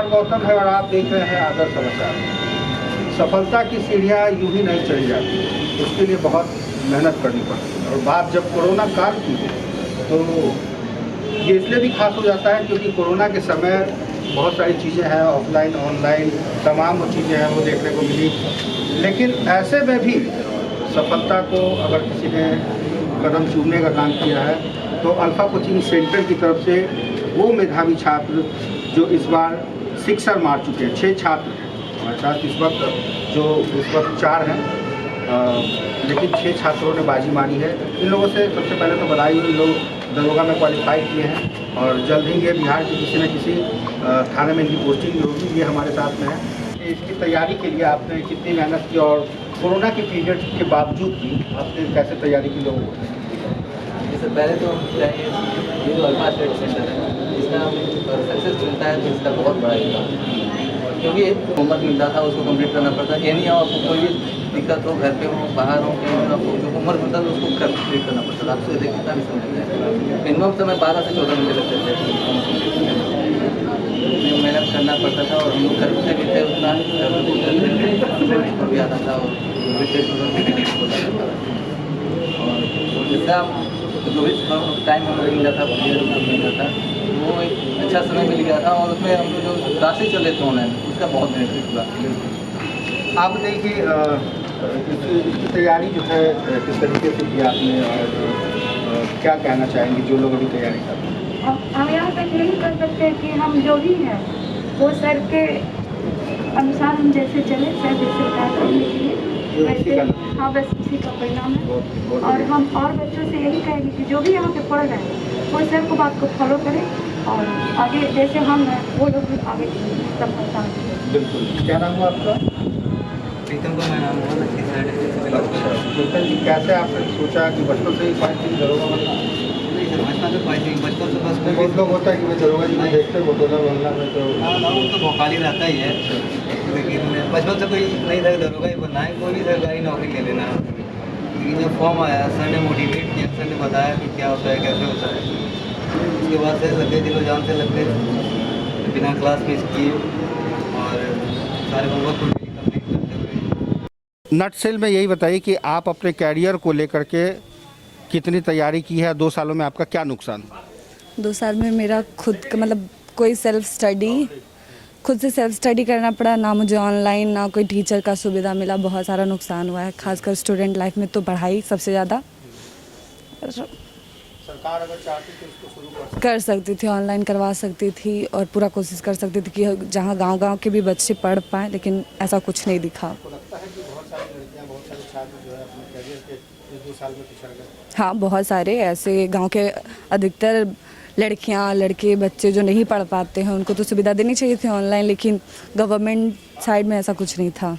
नमस्कार, गौतम है और आप देख रहे हैं आदर्श समाचार। सफलता की सीढ़ियाँ यूं ही नहीं चढ़ी जाती, उसके लिए बहुत मेहनत करनी पड़ती है। और बात जब कोरोना काल की है तो ये इसलिए भी खास हो जाता है क्योंकि कोरोना के समय बहुत सारी चीज़ें हैं, ऑफलाइन ऑनलाइन तमाम वो चीज़ें हैं वो देखने को मिली। लेकिन ऐसे में भी सफलता को अगर किसी ने कदम चूमने का काम किया है तो अल्फा कोचिंग सेंटर की तरफ से वो मेधावी छात्र जो इस बार सिक्सर मार चुके हैं, 6 छात्र हैं हमारे साथ इस वक्त 4 हैं, लेकिन 6 छात्रों ने बाजी मारी है। इन लोगों से सबसे पहले तो बधाई, इन लोग दरोगा में क्वालिफाई किए हैं और जल्द ही ये बिहार के किसी न किसी थाने में इनकी पोस्टिंग होगी। ये हमारे साथ में है। इसकी तैयारी के लिए आपने कितनी मेहनत की और कोरोना के पीरियड के बावजूद भी आपने कैसे तैयारी की लोगों को? इससे पहले तो ये जो अल्फा स्टडी सेंटर है इसका सक्सेस मिलता है तो इसका बहुत बड़ा योगदान, क्योंकि होमवर्क मिलता था उसको कंप्लीट करना पड़ता है। एनी हो आपको कोई भी दिक्कत हो, घर पे हो बाहर हो, कहीं हो, आपको जो होमवर्क मिलता था उसको कंप्लीट करना पड़ता था। आपसे देखिए कितना भी समय लगता है, मिनिमम समय 12 से 14 घंटे लगते थे। मेहनत करना पड़ता था और हम लोग करते भी थे उतना भी आता था और जितना जो भी टाइम हमें मिल जाता था वो एक अच्छा समय मिल गया था और उसमें हम लोग जो क्लासेज चल रहे थे ऑनलाइन उसका बहुत बेनिफिट हुआ। आप देखिए इसकी तैयारी जो है किस तरीके से की आपने और क्या कहना चाहेंगे जो लोग अभी तैयारी कर रहे हैं? हम यहाँ तक यही कर सकते हैं कि हम जो भी हैं वो सर के अनुसार हम जैसे चले, सर जैसे वैसे, हाँ बस उसी का परिणाम है। और हम और बच्चों से यही कहेंगे कि जो भी यहाँ पे पढ़ रहे हैं वो सर को बात को फॉलो करें और आगे जैसे हम हैं वो लोग भी आगे सफलता। बिल्कुल। क्या नाम हुआ आपका? प्रीतम का मैं नाम बहुत अच्छी साइड जी, कैसे आपने सोचा कि बचपन से ही फाइटिंग दरोगा बनना? बचपन से फाइटिंग बचपन से बस बहुत लोग होता है कि मैं दरोगा जी को देखते हैं टोला मोहल्ला में तो वो तो भोकाल ही रहता ही है, लेकिन बचपन से कोई नहीं था दरोगा ही बनना है, कोई भी सरकारी नौकरी ले लेना है। लेकिन जब फॉर्म आया सर ने मोटिवेट किया, सर ने बताया कि क्या होता है कैसे होता है, उसके बाद से लग गए दिलो जान से लग गए बिना क्लास मिस किए और सारे होमवर्क को कंप्लीट करते हुए। नटसेल में यही बताइए कि आप अपने कैरियर को लेकर के कितनी तैयारी की है, 2 सालों में आपका क्या नुकसान? 2 साल में मेरा खुद का मतलब कोई खुद से सेल्फ स्टडी करना पड़ा, ना मुझे ऑनलाइन ना कोई टीचर का सुविधा मिला। बहुत सारा नुकसान हुआ है, खासकर स्टूडेंट लाइफ में तो पढ़ाई सबसे ज़्यादा। सरकार अगर चाहती तो इसको शुरू कर सकती थी, ऑनलाइन करवा सकती थी और पूरा कोशिश कर सकती थी कि जहाँ गांव के भी बच्चे पढ़ पाएँ, लेकिन ऐसा कुछ नहीं दिखा। आपको लगता है कि बहुत सारी लड़कियां, बहुत सारे छात्र जो है अपने करियर के इस 2 साल में पिछड़ गए? हाँ, बहुत सारे ऐसे गांव के अधिकतर लड़कियां लड़के बच्चे जो नहीं पढ़ पाते हैं उनको तो सुविधा देनी चाहिए थी ऑनलाइन, लेकिन गवर्नमेंट साइड में ऐसा कुछ नहीं था।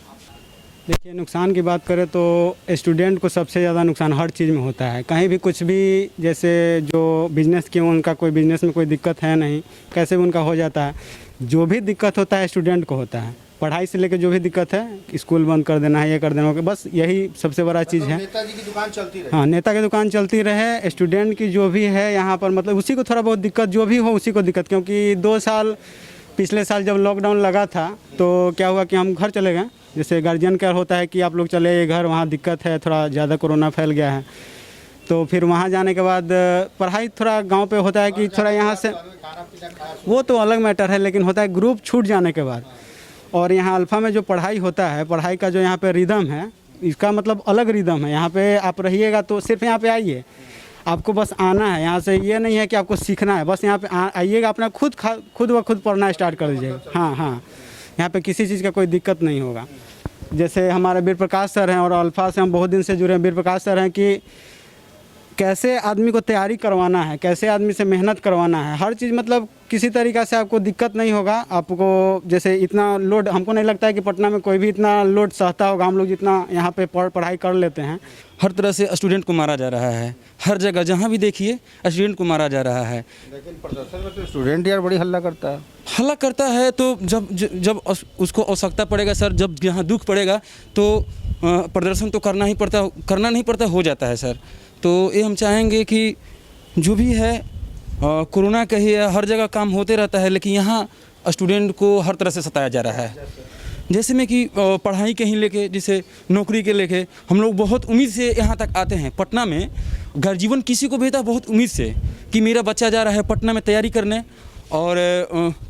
देखिए, नुकसान की बात करें तो स्टूडेंट को सबसे ज़्यादा नुकसान हर चीज़ में होता है। कहीं भी कुछ भी, जैसे जो बिज़नेस किए उनका कोई बिज़नेस में कोई दिक्कत है नहीं, कैसे भी उनका हो जाता है। जो भी दिक्कत होता है स्टूडेंट को होता है, पढ़ाई से लेकर जो भी दिक्कत है, स्कूल बंद कर देना है, ये कर देना, बस यही सबसे बड़ा चीज़ है। नेताजी की दुकान चलती रहे। हाँ, नेता की दुकान चलती रहे, स्टूडेंट की जो भी है यहाँ पर मतलब उसी को थोड़ा बहुत दिक्कत, जो भी हो उसी को दिक्कत। क्योंकि 2 साल पिछले साल जब लॉकडाउन लगा था तो क्या हुआ कि हम घर चले गए। जैसे गार्जियन का होता है कि आप लोग चले घर, वहाँ दिक्कत है, थोड़ा ज़्यादा कोरोना फैल गया है, तो फिर वहाँ जाने के बाद पढ़ाई थोड़ा गांव पे होता है कि थोड़ा यहाँ से, वो तो अलग मैटर है, लेकिन होता है ग्रुप छूट जाने के बाद। और यहाँ अल्फ़ा में जो पढ़ाई होता है, पढ़ाई का जो यहाँ पे रिदम है, इसका मतलब अलग रिदम है। यहाँ पे आप रहिएगा तो सिर्फ यहाँ पे आइए, आपको बस आना है। यहाँ से ये नहीं है कि आपको सीखना है, बस यहाँ पे आइएगा, अपना खुद व खुद पढ़ना स्टार्ट कर दीजिएगा। हाँ हाँ, यहाँ पे किसी चीज़ का कोई दिक्कत नहीं होगा। जैसे हमारे वीर प्रकाश सर हैं और अल्फ़ा से हम बहुत दिन से जुड़े हैं। वीर प्रकाश सर हैं कि कैसे आदमी को तैयारी करवाना है, कैसे आदमी से मेहनत करवाना है, हर चीज़ मतलब किसी तरीक़ा से आपको दिक्कत नहीं होगा। आपको जैसे इतना लोड हमको नहीं लगता है कि पटना में कोई भी इतना लोड सहता होगा, हम लोग जितना यहाँ पे पढ़ाई कर लेते हैं। हर तरह से स्टूडेंट को मारा जा रहा है, हर जगह जहाँ भी देखिए स्टूडेंट को मारा जा रहा है। लेकिन प्रदर्शन में तो स्टूडेंट यार बड़ी हल्ला करता है। हल्ला करता है तो जब उसको आवश्यकता पड़ेगा सर, जब यहाँ दुख पड़ेगा तो प्रदर्शन तो करना नहीं पड़ता, हो जाता है सर। तो ये हम चाहेंगे कि जो भी है कोरोना का ही हर जगह काम होते रहता है, लेकिन यहाँ स्टूडेंट को हर तरह से सताया जा रहा है। जैसे में कि पढ़ाई के ही लेके, जैसे नौकरी के लेके हम लोग बहुत उम्मीद से यहाँ तक आते हैं। पटना में घर जीवन किसी को भेजता बहुत उम्मीद से कि मेरा बच्चा जा रहा है पटना में तैयारी करने और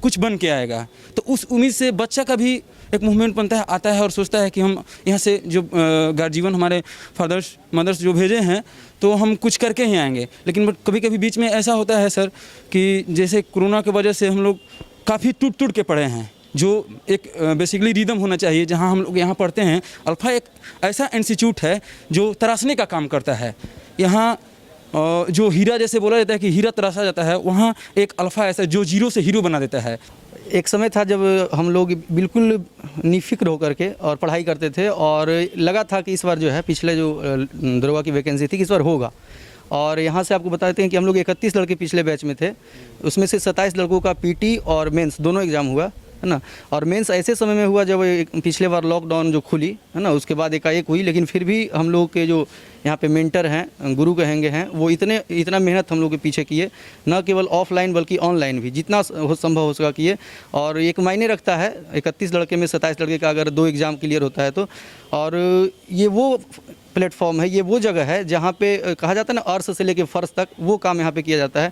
कुछ बन के आएगा, तो उस उम्मीद से बच्चा का भी एक मूवमेंट बनता है, आता है और सोचता है कि हम यहाँ से जो गार्जियन हमारे फादर्स मदर्स जो भेजे हैं तो हम कुछ करके ही आएंगे। लेकिन कभी कभी बीच में ऐसा होता है सर कि जैसे कोरोना की वजह से हम लोग काफ़ी टूट के पड़े हैं। जो एक बेसिकली रिदम होना चाहिए जहाँ हम लोग यहाँ पढ़ते हैं। अल्फ़ा एक ऐसा इंस्टीट्यूट है जो तराशने का काम करता है। यहाँ जो हीरा जैसे बोला जाता है कि हीरा तराशा जाता है, वहाँ एक अल्फ़ा ऐसा जो जीरो से हीरो बना देता है। एक समय था जब हम लोग बिल्कुल निफ़िक्र होकर के और पढ़ाई करते थे और लगा था कि इस बार जो है पिछले जो दरोगा की वैकेंसी थी इस बार होगा। और यहाँ से आपको बताते हैं कि हम लोग 31 लड़के पिछले बैच में थे, उसमें से 27 लड़कों का पीटी और मेंस दोनों एग्ज़ाम हुआ है ना। और मेंस ऐसे समय में हुआ जब पिछले बार लॉकडाउन जो खुली है ना, उसके बाद एकाएक हुई। लेकिन फिर भी हम लोग के जो यहाँ पे मेंटर हैं, गुरु कहेंगे हैं, वो इतना मेहनत हम लोग के पीछे किए, न केवल ऑफलाइन बल्कि ऑनलाइन भी जितना संभव हो सका किए। और एक मायने रखता है 31 लड़के में 27 लड़के का अगर 2 एग्ज़ाम क्लियर होता है तो। और ये वो प्लेटफॉर्म है, ये वो जगह है जहाँ पे कहा जाता है ना अर्श से लेके फर्श तक वो काम यहाँ पे किया जाता है।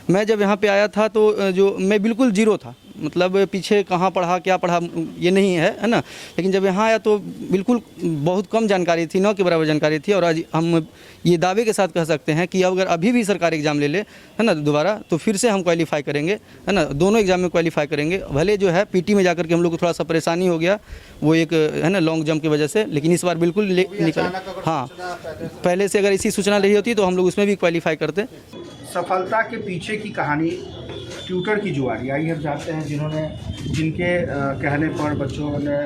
मैं जब यहाँ पे आया था तो जो मैं बिल्कुल जीरो था, मतलब पीछे कहाँ पढ़ा क्या पढ़ा ये नहीं है ना। लेकिन जब यहाँ आया तो बिल्कुल बहुत कम जानकारी थी, न के बराबर जानकारी थी। और आज हम ये दावे के साथ कह सकते हैं कि अगर अभी भी सरकारी एग्ज़ाम ले ले है ना दोबारा, तो फिर से हम क्वालिफाई करेंगे है ना, दोनों एग्ज़ाम में क्वालिफाई करेंगे। भले जो है पीटी में जाकर के हम लोग को थोड़ा सा परेशानी हो गया, वो एक है ना लॉन्ग जंप की वजह से, लेकिन इस बार बिल्कुल निकल। हाँ, पहले से अगर इसी सूचना रही होती तो हम लोग उसमें भी क्वालिफाई करते। सफलता के पीछे की कहानी ट्यूटर की जुआरी आई। हम जानते हैं जिनके कहने पर बच्चों ने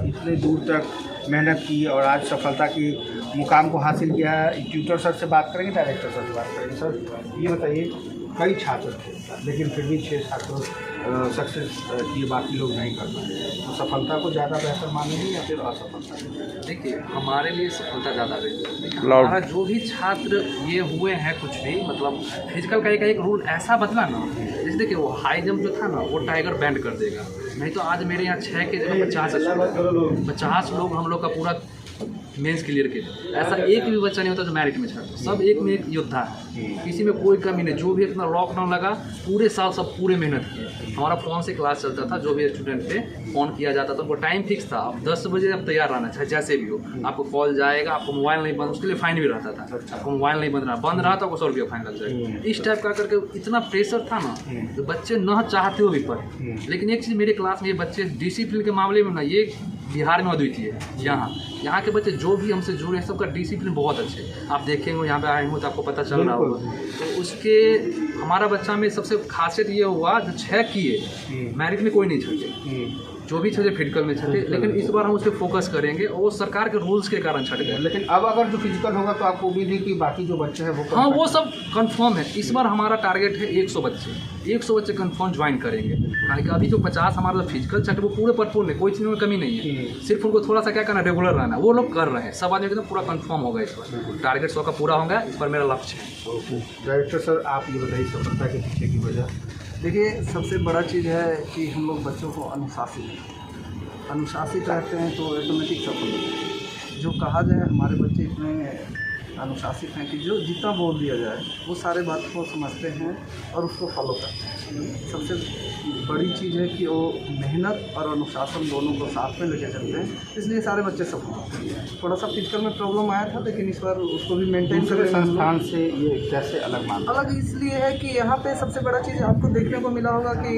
इतने दूर तक मेहनत की और आज सफलता की मुकाम को हासिल किया है। ट्यूटर सर से बात करेंगे, डायरेक्टर सर से बात करेंगे। सर ये बताइए, कई छात्र थे लेकिन फिर भी 6 छात्र सक्सेस किए, बाकी लोग नहीं कर पाए, तो सफलता को ज़्यादा बेहतर मानेंगे या फिर असफलता? देखिए, हमारे लिए सफलता ज़्यादा बेहतर। हमारा जो भी छात्र ये हुए हैं कुछ भी, मतलब फिजिकल का एक रूल ऐसा बदला ना, जैसे देखिए वो हाई जंप जो था ना वो टाइगर बैंड कर देगा। नहीं तो आज मेरे यहाँ 6 के जगह 50 लोग हम लोग का पूरा मेंस क्लियर के, ऐसा एक भी बच्चा नहीं होता जो मेरिट में छात्र, सब एक में एक योद्धा है, किसी में कोई कमी नहीं। जो भी इतना लॉकडाउन लगा पूरे साल सब पूरे मेहनत किए। हमारा फ़ोन से क्लास चलता था, जो भी स्टूडेंट थे फ़ोन किया जाता था, वो टाइम फिक्स था, अब 10 बजे अब तैयार रहना चाहिए जैसे भी हो। आपको कॉल जाएगा, आपको मोबाइल नहीं बंद, उसके लिए फ़ाइन भी रहता था। आपको मोबाइल नहीं बंद रहा तो आपको 100 रुपया फाइन लग जाएगा। इस टाइप का करके इतना प्रेशर था ना, तो बच्चे न चाहते हुए भी पढ़े। लेकिन एक चीज़ मेरे क्लास में ये बच्चे डिसिप्लिन के मामले में ना, ये बिहार में अद्वितीय है। यहाँ के बच्चे जो भी हमसे जुड़े हैं सबका डिसिप्लिन बहुत अच्छे। आप देखेंगे यहाँ पे आए हो तो आपको पता चल रहा होगा। तो उसके हमारा बच्चा में सबसे खासियत ये हुआ, जो 6 किए मैरिट में कोई नहीं छटे, जो भी छटे फिजिकल में छटे। लेकिन इस बार हम उस पर फोकस करेंगे और वो सरकार के रूल्स के कारण छट गए। लेकिन अब अगर जो फिजिकल होगा तो आपको उम्मीद है कि बाकी जो बच्चे हैं वो हाँ वो सब कंफर्म है। इस बार हमारा टारगेट है 100 बच्चे कंफर्म ज्वाइन करेंगे। कारण कि अभी जो 50 हमारा फिजिकल छट वो पूरे परफॉर्म है, कोई चीज़ में कमी नहीं है। सिर्फ उनको थोड़ा सा क्या करना, रेगुलर रहना, वो लोग कर रहे हैं। सब आदमी एकदम पूरा कंफर्म होगा। इस बार टारगेट 100 का पूरा होगा, इस पर मेरा लक्ष्य है। डायरेक्टर सर, आप ये बताइए सफलता के पीछे की वजह। देखिए, सबसे बड़ा चीज़ है कि हम लोग बच्चों को अनुशासित रहते हैं तो ऑटोमेटिक सफल होते हैं। जो कहा जाए, हमारे बच्चे इतने अनुशासित हैं कि जो जितना बोल दिया जाए वो सारे बात को समझते हैं और उसको फॉलो करते हैं। सबसे बड़ी चीज़ है कि वो मेहनत और अनुशासन दोनों को साथ में लेकर चलते हैं, इसलिए सारे बच्चे सफल होते हैं। थोड़ा सा फिजिकल में प्रॉब्लम आया था, लेकिन इस बार उसको भी मेंटेन दूसरे संस्थान से ये कैसे अलग मानते हैं? अलग इसलिए है कि यहाँ पे सबसे बड़ा चीज़ आपको देखने को मिला होगा कि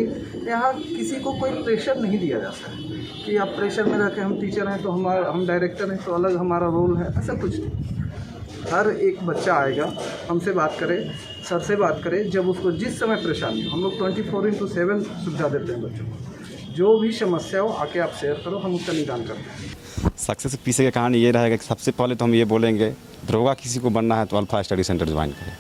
यहाँ किसी को कोई प्रेशर नहीं दिया जाता है कि आप प्रेशर में रहकर हम टीचर हैं तो हम डायरेक्टर हैं तो अलग हमारा रोल है, ऐसा कुछ नहीं। हर एक बच्चा आएगा, हमसे बात करे, सर से बात करे, जब उसको जिस समय परेशानी हो, हम लोग 24/7 सुविधा देते हैं बच्चों को। जो भी समस्या हो आके आप शेयर करो, हम उसका निदान करते हैं। सक्सेस पीछे का कहानी ये रहेगा कि सबसे पहले तो हम ये बोलेंगे, दरोगा किसी को बनना है तो अल्फा स्टडी सेंटर ज्वाइन करें।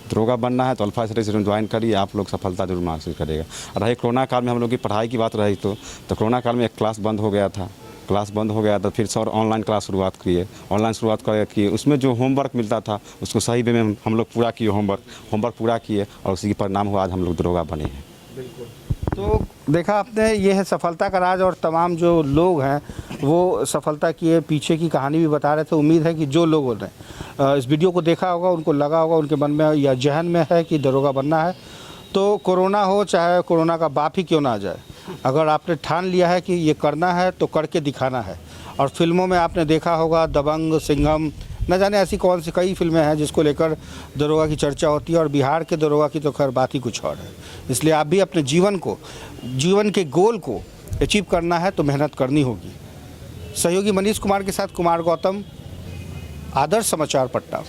दरोगा बनना है तो अल्फा स्टडी सेंटर ज्वाइन करिए, आप लोग सफलता जरूर हासिल करेगा। रही कोरोना काल में हम लोग की पढ़ाई की बात रही तो कोरोना काल में एक क्लास बंद हो गया था, फिर से और ऑनलाइन क्लास शुरुआत किए। उसमें जो होमवर्क मिलता था उसको सही वे में हम लोग पूरा किए, होमवर्क पूरा किए और उसी के परिणाम हुआ आज हम लोग दरोगा बने हैं। बिल्कुल। तो देखा आपने, ये है सफलता का राज, और तमाम जो लोग हैं वो सफलता की पीछे की कहानी भी बता रहे थे। उम्मीद है कि जो लोगों ने इस वीडियो को देखा होगा, उनको लगा होगा, उनके मन में या जहन में है कि दरोगा बनना है, तो कोरोना हो चाहे कोरोना का बाप ही क्यों ना आ जाए, अगर आपने ठान लिया है कि ये करना है तो करके दिखाना है। और फिल्मों में आपने देखा होगा दबंग, सिंघम, न जाने ऐसी कौन सी कई फिल्में हैं जिसको लेकर दरोगा की चर्चा होती है, और बिहार के दरोगा की तो खैर बात ही कुछ और है। इसलिए आप भी अपने जीवन के गोल को अचीव करना है तो मेहनत करनी होगी। सहयोगी मनीष कुमार के साथ कुमार गौतम, आदर्श समाचार पटना।